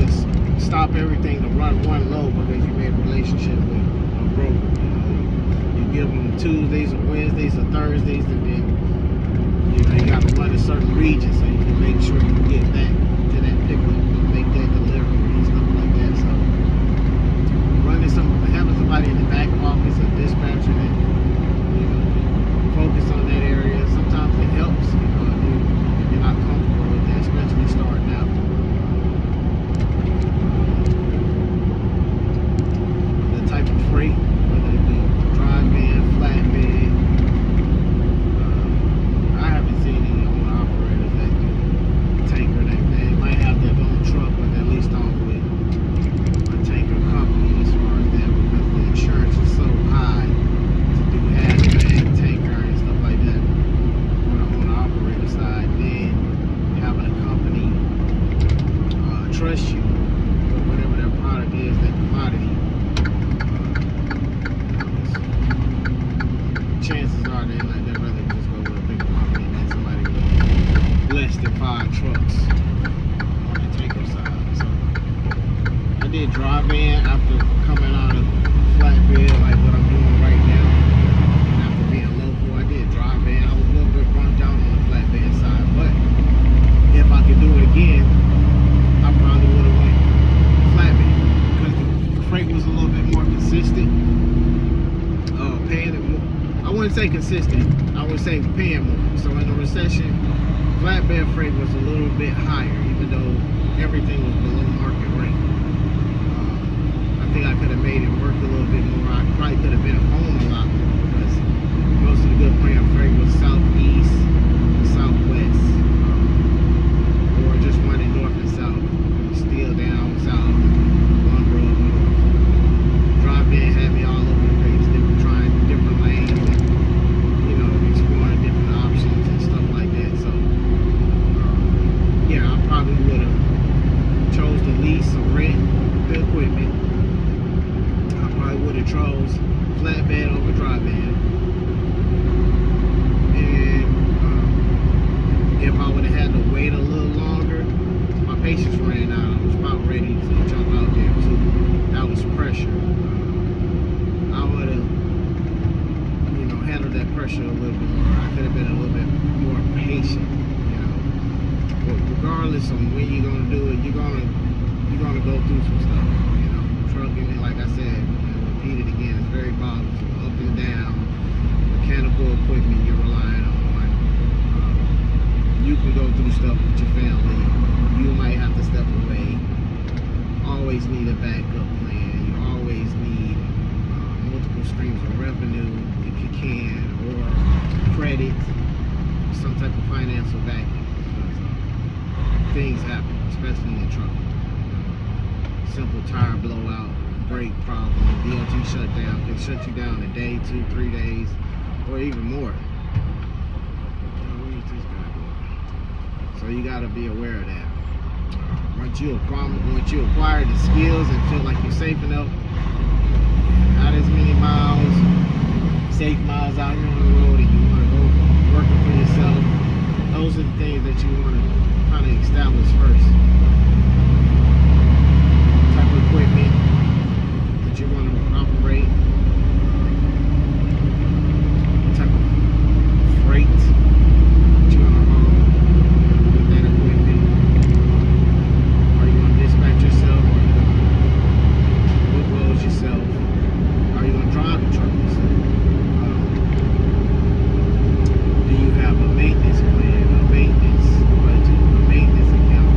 just stop everything to run one load because you made a relationship with a broker. You give them Tuesdays or Wednesdays or Thursdays, and then you got to run a certain region so you can make sure you get back to that pickup and make that delivery and stuff like that. So having somebody in the back office, a dispatcher that focus on that area, sometimes it helps. If you're not comfortable with that, especially starting out. The type of freight, whether it be dry van, flatbed. I haven't seen any owner operators that do tanker. They might have their own truck, but at least on with a tanker company as far as that, because the insurance is so high to do hazmat, tanker, and stuff like that on the operator side. Then having a company trust you with whatever their product is, their commodity. Chances are they'd rather just go with a big company than somebody with less than 5 trucks on the tanker side. So I did dry van after coming out of flatbed, like what I'm doing right now. And after being local, I did dry van. I was a little bit burnt out on the flatbed side, but if I could do it again, I probably would have went flatbed because the freight was a little bit more consistent. Paying it more. I wouldn't say consistent. I would say paying more. So in the recession, flatbed freight was a little bit higher, even though everything was below market rate. I think I could have made it work a little bit more. I probably could have been home a lot more because most of the good brand freight was southeast, southwest, or just running north and south. Still down south, one road north. Drive in had me all over the place. They were trying different lanes and exploring different options and stuff like that. So yeah, I probably would have chose to lease or rent the equipment. I probably would have chose flatbed over dry van. And if I would have had to wait a little longer, my patience ran out. I was about ready to jump out there too. That was pressure. I would have, handled that pressure a little bit more. I could have been a little bit more patient, But regardless of when you're gonna do it, you're gonna go through some stuff. Trucking, like I said, and repeat it again, it's very volatile, up and down. Mechanical equipment you're relying on. You can go through stuff with your family. You might have to step away. Always need a backup plan. You always need multiple streams of revenue if you can, or credit, some type of financial backing. Because things happen, especially in trucking. Simple tire blowout, brake problem, DOT shutdown can shut you down a day, 2, 3 days, or even more. So you got to be aware of that. Once you acquire the skills and feel like you're safe enough, not as many miles, safe miles out here on the road, and you want to go working for yourself, those are the things that you want to kind of establish first. Type of equipment that you want to operate, type of freight that you want to haul with that equipment. Are you going to dispatch yourself? Are you going to book loads yourself? Are you going to drive the truck yourself? Do you have a maintenance plan, a maintenance budget, a maintenance account?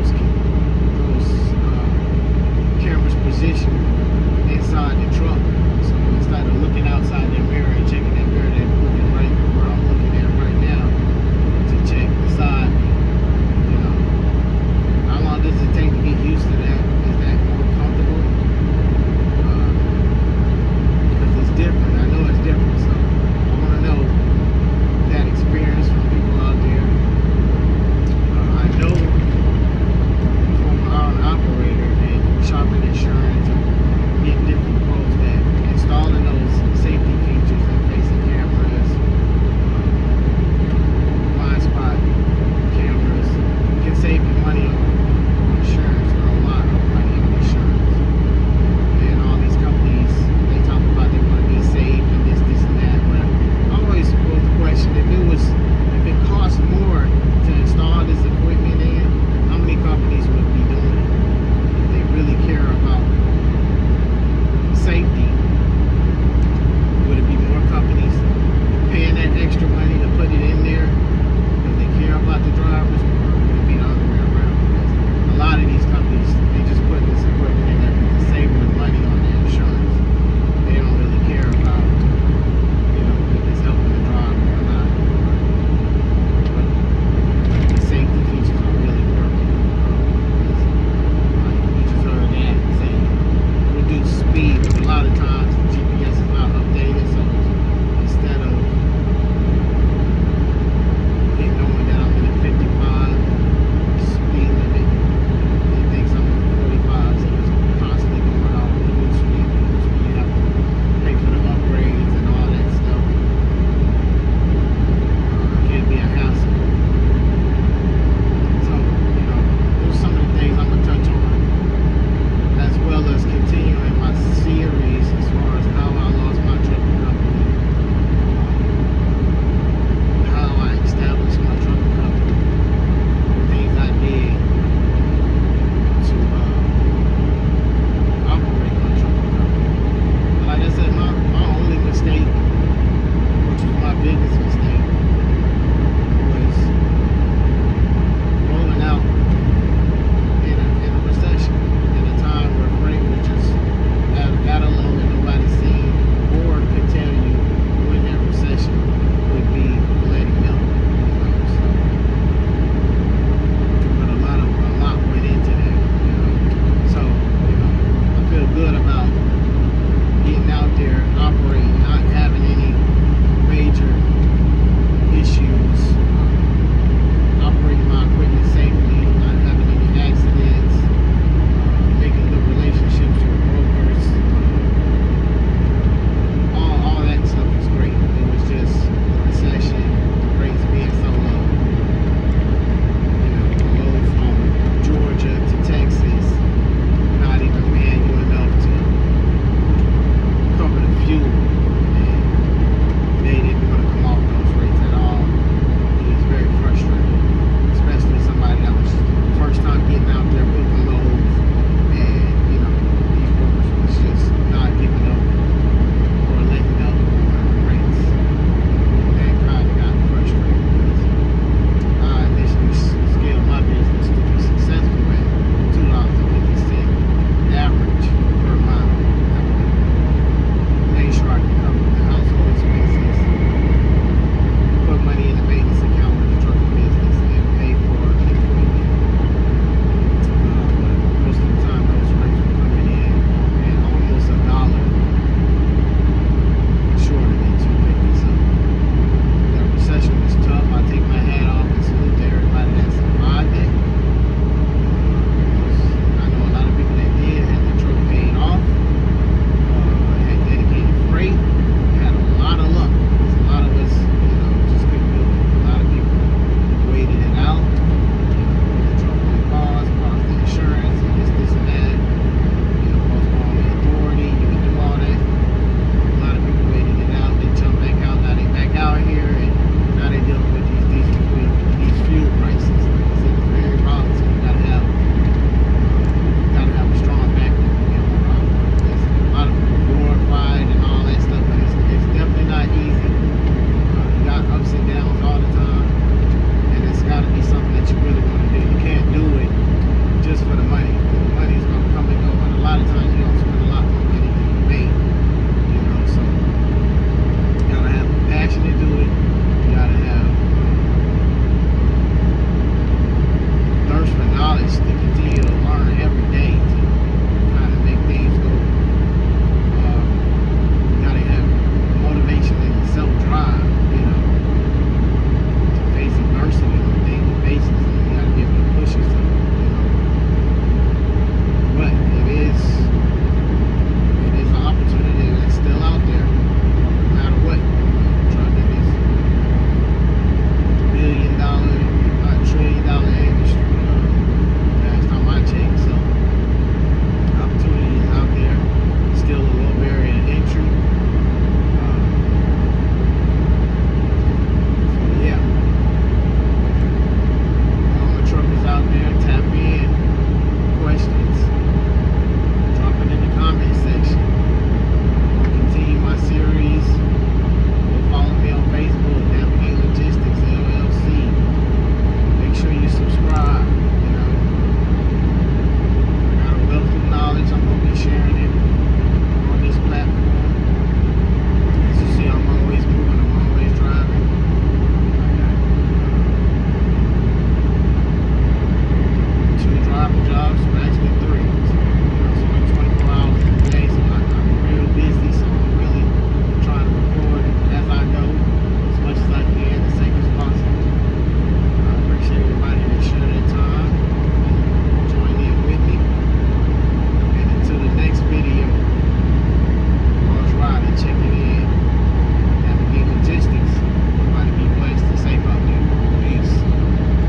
just kidding.